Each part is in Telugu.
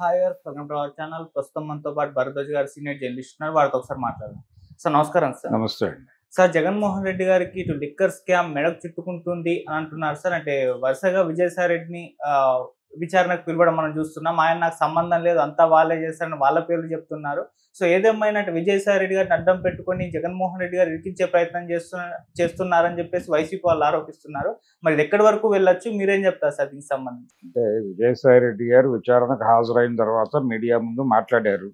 హాయ్ గారు, వెల్కమ్ టు అవర్ ఛానల్. ప్రస్తుతం మనతో పాటు భరద్వాజ్ గారు సీనియర్ జర్నలిస్ట్ ఉన్నారు. వారితో ఒకసారి మాట్లాడదాం. సార్ నమస్కారం. సార్ నమస్తే అండి. సార్ జగన్మోహన్ రెడ్డి గారికి ఇటు లిక్కర్ స్కామ్ మెడకు చుట్టుకుంటుంది అని అంటున్నారు సార్. అంటే వరుసగా విజయసాయి రెడ్డిని విచారణకు పిలవడం మనం చూస్తున్నాం. ఆయన నాకు సంబంధం లేదు, అంతా వాళ్ళే చేస్తారని వాళ్ళ పేర్లు చెప్తున్నారు. సో ఏదేమైనా విజయసాయి రెడ్డి గారిని అడ్డం పెట్టుకొని జగన్మోహన్ రెడ్డి గారు ఇరికించే ప్రయత్నం చేస్తున్నారని చెప్పేసి వైసీపీ వాళ్ళు ఆరోపిస్తున్నారు. మరి ఇది ఎక్కడి వరకు వెళ్ళొచ్చు, మీరేం చెప్తారు సార్ దీనికి సంబంధించి? అంటే విజయసాయి రెడ్డి గారు విచారణకు హాజరైన తర్వాత మీడియా ముందు మాట్లాడారు.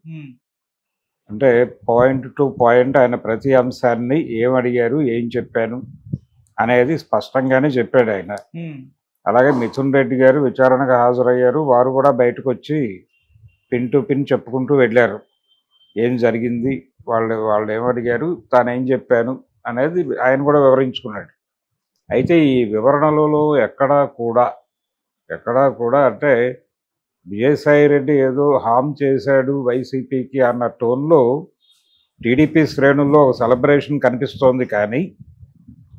అంటే పాయింట్ టు పాయింట్ ఆయన ప్రతి అంశాన్ని ఏమడిగారు, ఏం చెప్పాను అనేది స్పష్టంగానే చెప్పాడు ఆయన. అలాగే మిథున్ రెడ్డి గారు విచారణకు హాజరయ్యారు. వారు కూడా బయటకు వచ్చి పిన్ టు పిన్ చెప్పుకుంటూ వెళ్ళారు. ఏం జరిగింది, వాళ్ళు ఏమడిగారు, తాను ఏం చెప్పాను అనేది ఆయన కూడా వివరించుకున్నాడు. అయితే ఈ వివరణలలో ఎక్కడా కూడా అంటే విజయసాయి రెడ్డి ఏదో హామ్ చేశాడు వైసీపీకి అన్న టోన్లో టీడీపీ శ్రేణుల్లో ఒక సెలబ్రేషన్ కనిపిస్తోంది. కానీ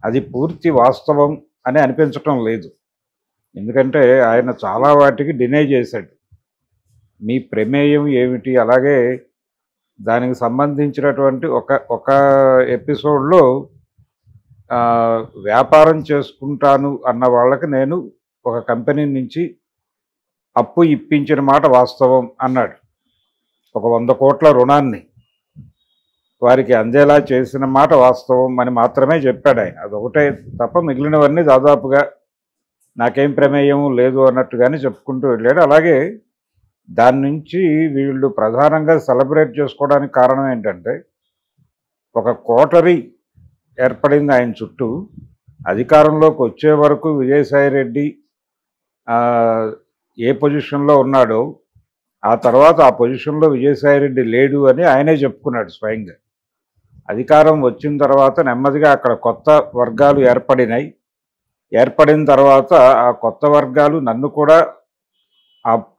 అది పూర్తి వాస్తవం అని అనిపించటం లేదు. ఎందుకంటే ఆయన చాలా వాటికి డినై చేశాడు. మీ ప్రమేయం ఏమిటి, అలాగే దానికి సంబంధించినటువంటి ఒక ఎపిసోడ్లో వ్యాపారం చేసుకుంటాను అన్న వాళ్ళకి నేను ఒక కంపెనీ నుంచి అప్పు ఇప్పించిన మాట వాస్తవం అన్నాడు. ఒక 100 కోట్ల రుణాన్ని వారికి అందేలా చేసిన మాట వాస్తవం అని మాత్రమే చెప్పాడు ఆయన. అదొకటే తప్ప మిగిలినవన్నీ దాదాపుగా నాకేం ప్రమేయం లేదు అన్నట్టుగానే చెప్పుకుంటూ వెళ్ళాడు. అలాగే దాని నుంచి వీళ్ళు ప్రధానంగా సెలబ్రేట్ చేసుకోవడానికి కారణం ఏంటంటే ఒక కోటరీ ఏర్పడింది ఆయన చుట్టూ. అధికారంలోకి వచ్చే వరకు విజయసాయి రెడ్డి ఏ పొజిషన్లో ఉన్నాడో ఆ తర్వాత ఆ పొజిషన్లో విజయసాయి రెడ్డి లేడు అని ఆయనే చెప్పుకున్నాడు స్వయంగా. అధికారం వచ్చిన తర్వాత నెమ్మదిగా అక్కడ కొత్త వర్గాలు ఏర్పడిన తర్వాత ఆ కొత్త వర్గాలు నన్ను కూడా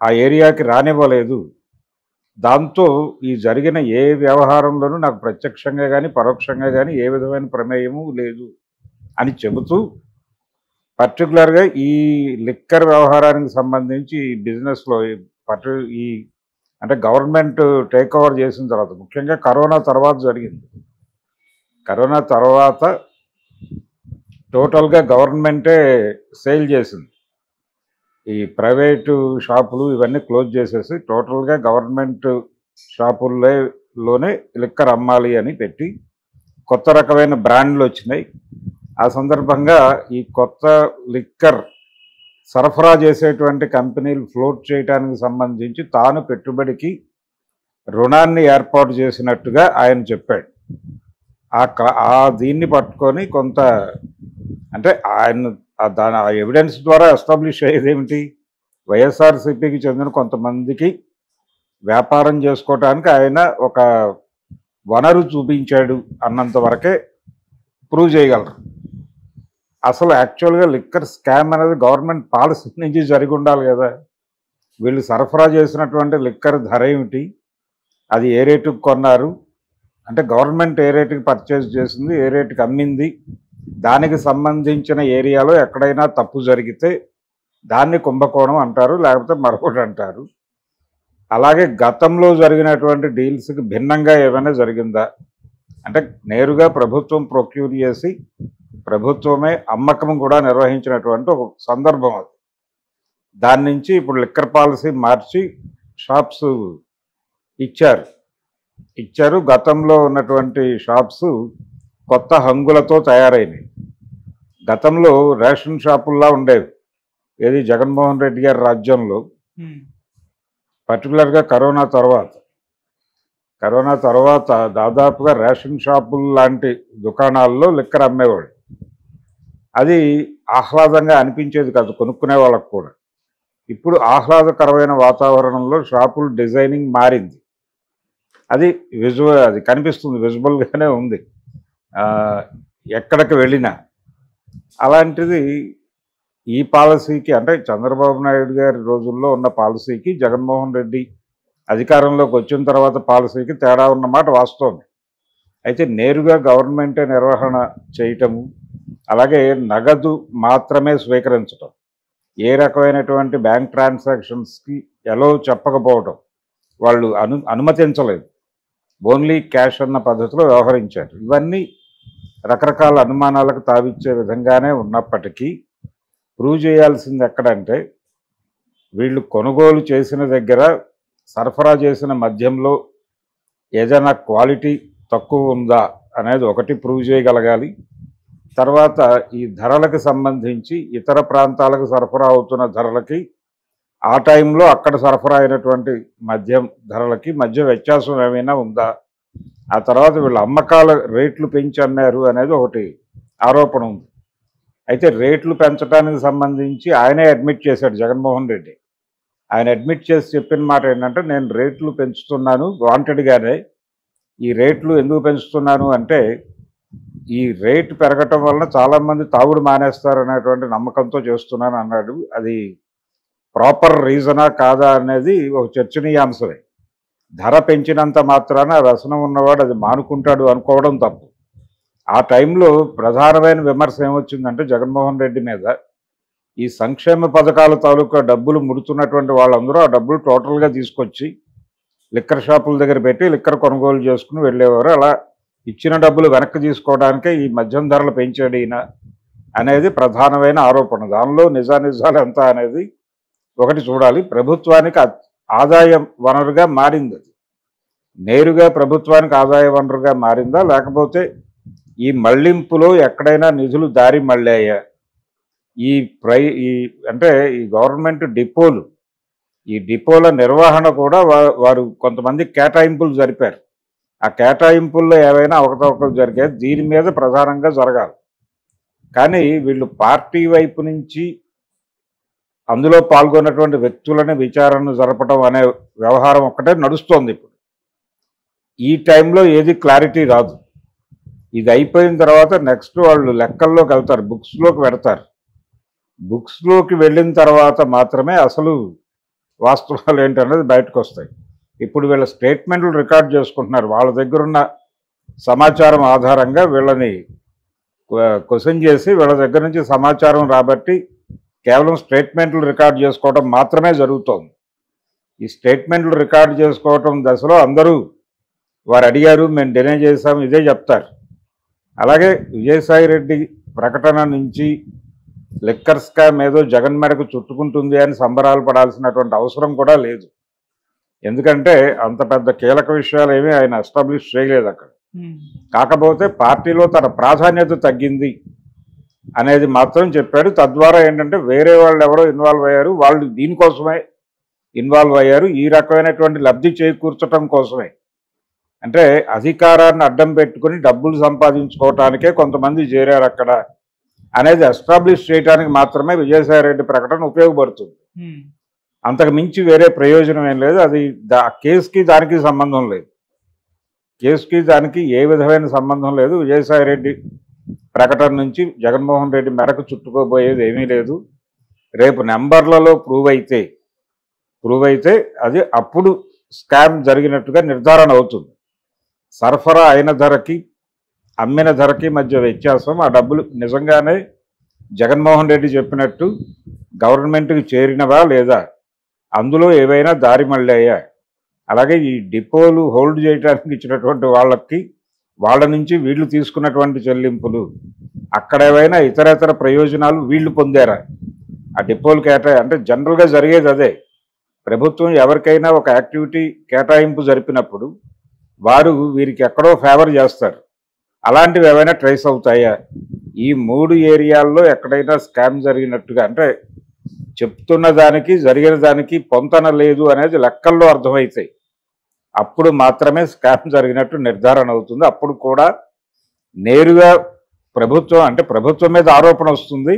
ఆ ఏరియాకి రానివ్వలేదు. దాంతో ఈ జరిగిన ఏ వ్యవహారంలోనూ నాకు ప్రత్యక్షంగా కానీ పరోక్షంగా కానీ ఏ విధమైన ప్రమేయము లేదు అని చెబుతూ పర్టికులర్గా ఈ లిక్కర్ వ్యవహారానికి సంబంధించి ఈ బిజినెస్లో ఈ అంటే గవర్నమెంట్ టేక్ ఓవర్ చేసిన తర్వాత, ముఖ్యంగా కరోనా తర్వాత జరిగింది. కరోనా తర్వాత టోటల్గా గవర్నమెంటే సేల్ చేసింది. ఈ ప్రైవేటు షాపులు ఇవన్నీ క్లోజ్ చేసేసి టోటల్గా గవర్నమెంట్ షాపుల్లోనే లిక్కర్ అమ్మాలి అని పెట్టి కొత్త రకమైన బ్రాండ్లు వచ్చినాయి. ఆ సందర్భంగా ఈ కొత్త లిక్కర్ సరఫరా చేసేటువంటి కంపెనీలు ఫ్లోట్ చేయడానికి సంబంధించి తాను పెట్టుబడికి రుణాన్ని ఏర్పాటు చేసినట్టుగా ఆయన చెప్పాడు. దీన్ని పట్టుకొని కొంత అంటే ఆయన ఆ ఎవిడెన్స్ ద్వారా ఎస్టాబ్లిష్ అయ్యేది ఏమిటి, వైఎస్ఆర్సీపీకి చెందిన కొంతమందికి వ్యాపారం చేసుకోవటానికి ఆయన ఒక వనరు చూపించాడు అన్నంత వరకే ప్రూవ్ చేయగలరు. అసలు యాక్చువల్గా లిక్కర్ స్కామ్ అనేది గవర్నమెంట్ పాలసీ నుంచి జరిగి ఉండాలి కదా. వీళ్ళు సరఫరా చేసినటువంటి లిక్కర్ ధర ఏమిటి, అది ఏ రేటుకు కొన్నారు, అంటే గవర్నమెంట్ ఏ రేటుకి పర్చేజ్ చేసింది, ఏ రేటుకి అమ్మింది, దానికి సంబంధించిన ఏరియాలో ఎక్కడైనా తప్పు జరిగితే దాన్ని కుంభకోణం అంటారు, లేకపోతే మరొకటి అంటారు. అలాగే గతంలో జరిగినటువంటి డీల్స్కి భిన్నంగా ఏమైనా జరిగిందా, అంటే నేరుగా ప్రభుత్వం ప్రొక్యూర్ చేసి ప్రభుత్వమే అమ్మకం కూడా నిర్వహించినటువంటి ఒక సందర్భం అది. దాని నుంచి ఇప్పుడు లిక్కర్ పాలసీ మార్చి షాప్స్ ఇచ్చారు. గతంలో ఉన్నటువంటి షాప్స్ కొత్త హంగులతో తయారైనవి. గతంలో రేషన్ షాపుల్లా ఉండేవి ఏది జగన్మోహన్ రెడ్డి గారి రాజ్యంలో. పర్టికులర్గా కరోనా తర్వాత దాదాపుగా రేషన్ షాపుల లాంటి దుకాణాల్లో లిక్కర్ అమ్మేవాడు. అది ఆహ్లాదంగా అనిపించేది కాదు కొనుక్కునే వాళ్ళకు కూడా. ఇప్పుడు ఆహ్లాదకరమైన వాతావరణంలో షాపుల డిజైనింగ్ మారింది. అది కనిపిస్తుంది, విజువల్గానే ఉంది ఎక్కడికి వెళ్ళినా. అలాంటిది ఈ పాలసీకి, అంటే చంద్రబాబు నాయుడు గారి రోజుల్లో ఉన్న పాలసీకి జగన్మోహన్ రెడ్డి అధికారంలోకి వచ్చిన తర్వాత పాలసీకి తేడా ఉన్నమాట వాస్తవం. అయితే నేరుగా గవర్నమెంటే నిర్వహణ చేయటము, అలాగే నగదు మాత్రమే స్వీకరించటం, ఏ రకమైనటువంటి బ్యాంక్ ట్రాన్సాక్షన్స్కి ఎలా చెప్పకపోవటం, వాళ్ళు అనుమతించలేదు, ఓన్లీ క్యాష్ అన్న పద్ధతిలో వ్యవహరించారు. ఇవన్నీ రకరకాల అనుమానాలకు తావిచ్చే విధంగానే ఉన్నప్పటికీ ప్రూవ్ చేయాల్సింది ఎక్కడంటే వీళ్ళు కొనుగోలు చేసిన దగ్గర సరఫరా చేసిన మద్యంలో ఏదైనా క్వాలిటీ తక్కువ ఉందా అనేది ఒకటి ప్రూవ్ చేయగలగాలి. తర్వాత ఈ ధరలకు సంబంధించి ఇతర ప్రాంతాలకు సరఫరా అవుతున్న ధరలకి ఆ టైంలో అక్కడ సరఫరా అయినటువంటి మద్యం ధరలకి మధ్య వ్యత్యాసం ఏమైనా ఉందా, ఆ తర్వాత వీళ్ళు అమ్మకాల రేట్లు పెంచి అమ్మారు అనేది ఒకటి ఆరోపణ ఉంది. అయితే రేట్లు పెంచడానికి సంబంధించి ఆయనే అడ్మిట్ చేశాడు జగన్మోహన్ రెడ్డి. ఆయన అడ్మిట్ చేసి చెప్పిన మాట ఏంటంటే, నేను రేట్లు పెంచుతున్నాను వాంటెడ్గానే. ఈ రేట్లు ఎందుకు పెంచుతున్నాను అంటే ఈ రేటు పెరగటం వలన చాలామంది తాగుడు మానేస్తారు అనేటువంటి నమ్మకంతో చేస్తున్నాను అన్నాడు. అది ప్రాపర్ రీజనా కాదా అనేది ఒక చర్చనీయాంశమే. ధర పెంచినంత మాత్రాన వ్యసనం ఉన్నవాడు అది మానుకుంటాడు అనుకోవడం తప్పు. ఆ టైంలో ప్రధానమైన విమర్శ ఏమొచ్చిందంటే జగన్మోహన్ రెడ్డి మీద, ఈ సంక్షేమ పథకాల తాలూకా డబ్బులు ముడుతున్నటువంటి వాళ్ళందరూ ఆ డబ్బులు టోటల్గా తీసుకొచ్చి లిక్కర్ షాపుల దగ్గర పెట్టి లిక్కర్ కొనుగోలు చేసుకుని వెళ్ళేవారు. అలా ఇచ్చిన డబ్బులు వెనక్కి తీసుకోవడానికే ఈ మద్యం ధరలు పెంచాడు ఈయన అనేది ప్రధానమైన ఆరోపణ. దానిలో నిజానిజాలు ఎంత అనేది ఒకటి చూడాలి. ప్రభుత్వానికి ఆదాయ వనరుగా మారింది, అది నేరుగా ప్రభుత్వానికి ఆదాయ వనరుగా మారిందా, లేకపోతే ఈ మళ్లింపులో ఎక్కడైనా నిధులు దారి మళ్ళాయా? ఈ అంటే ఈ గవర్నమెంట్ డిపోలు, ఈ డిపోల నిర్వహణ కూడా వారు కొంతమంది కేటాయింపులు జరిపారు. ఆ కేటాయింపుల్లో ఏవైనా అవకతవకలు జరిగాయి, దీని మీద ప్రధానంగా జరగాలి. కానీ వీళ్ళు పార్టీ వైపు నుంచి అందులో పాల్గొన్నటువంటి వ్యక్తులని విచారణ జరపడం అనే వ్యవహారం ఒక్కటే నడుస్తోంది ఇప్పుడు. ఈ టైంలో ఏది క్లారిటీ రాదు. ఇది అయిపోయిన తర్వాత నెక్స్ట్ వాళ్ళు లెక్కల్లోకి వెళ్తారు, బుక్స్లోకి పెడతారు. బుక్స్లోకి వెళ్ళిన తర్వాత మాత్రమే అసలు వాస్తవాలు ఏంటనేది బయటకు వస్తాయి. ఇప్పుడు వీళ్ళ స్టేట్మెంట్లు రికార్డ్ చేసుకుంటున్నారు. వాళ్ళ దగ్గర ఉన్న సమాచారం ఆధారంగా వీళ్ళని క్వశ్చన్ చేసి వీళ్ళ దగ్గర నుంచి సమాచారం రాబట్టి కేవలం స్టేట్మెంట్లు రికార్డ్ చేసుకోవడం మాత్రమే జరుగుతోంది. ఈ స్టేట్మెంట్లు రికార్డ్ చేసుకోవటం దశలో అందరూ వారు అడిగారు, మేము డినై చేశాం, ఇదే చెప్తారు. అలాగే విజయసాయి రెడ్డి ప్రకటన నుంచి లిక్కర్ స్కామ్ ఏదో జగన్ మేరకు చుట్టుకుంటుంది అని సంబరాలు పడాల్సినటువంటి అవసరం కూడా లేదు. ఎందుకంటే అంత పెద్ద కీలక విషయాలు ఏమీ ఆయన ఎస్టాబ్లిష్ చేయలేదు అక్కడ. కాకపోతే పార్టీలో తన ప్రాధాన్యత తగ్గింది అనేది మాత్రం చెప్పాడు. తద్వారా ఏంటంటే వేరే వాళ్ళు ఎవరో ఇన్వాల్వ్ అయ్యారు, వాళ్ళు దీనికోసమే ఇన్వాల్వ్ అయ్యారు, ఈ రకమైనటువంటి లబ్ధి చేకూర్చడం కోసమే. అంటే అధికారాన్ని అడ్డం పెట్టుకుని డబ్బులు సంపాదించుకోవటానికే కొంతమంది చేరారు అక్కడ అనేది ఎస్టాబ్లిష్ చేయడానికి మాత్రమే విజయసాయి రెడ్డి ప్రకటన ఉపయోగపడుతుంది. అంతకు మించి వేరే ప్రయోజనం ఏం లేదు. అది కేసుకి దానికి సంబంధం లేదు, కేసుకి దానికి ఏ విధమైన సంబంధం లేదు. విజయసాయి రెడ్డి ప్రకటన నుంచి జగన్మోహన్ రెడ్డి మెడకు చుట్టుకోబోయేది ఏమీ లేదు. రేపు నెంబర్లలో ప్రూవ్ అయితే అది అప్పుడు స్కామ్ జరిగినట్టుగా నిర్ధారణ అవుతుంది. సరఫరా అయిన ధరకి అమ్మిన ధరకి మధ్య వ్యత్యాసం, ఆ డబ్బులు నిజంగానే జగన్మోహన్ రెడ్డి చెప్పినట్టు గవర్నమెంట్కి చేరినవా లేదా, అందులో ఏవైనా దారి మళ్ళాయా, అలాగే ఈ డిపోలు హోల్డ్ చేయడానికి ఇచ్చినటువంటి వాళ్ళ నుంచి వీళ్ళు తీసుకున్నటువంటి చెల్లింపులు, అక్కడ ఏవైనా ఇతరేతర ప్రయోజనాలు వీళ్ళు పొందారా, ఆ డిపోలు అంటే జనరల్గా జరిగేది అదే. ప్రభుత్వం ఎవరికైనా ఒక యాక్టివిటీ కేటాయింపు జరిపినప్పుడు వారు వీరికి ఎక్కడో ఫేవర్ చేస్తారు. అలాంటివి ఏవైనా ట్రేస్ అవుతాయా? ఈ 3 ఏరియాల్లో ఎక్కడైనా స్కామ్ జరిగినట్టుగా, అంటే చెప్తున్న దానికి జరిగిన దానికి పొంతన లేదు అనేది లెక్కల్లో అర్థమవుతాయి. అప్పుడు మాత్రమే స్కామ్ జరిగినట్టు నిర్ధారణ అవుతుంది. అప్పుడు కూడా నేరుగా ప్రభుత్వం మీద ఆరోపణ వస్తుంది,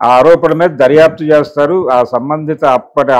ఆ ఆరోపణ మీద దర్యాప్తు చేస్తారు. ఆ సంబంధిత అప్పటి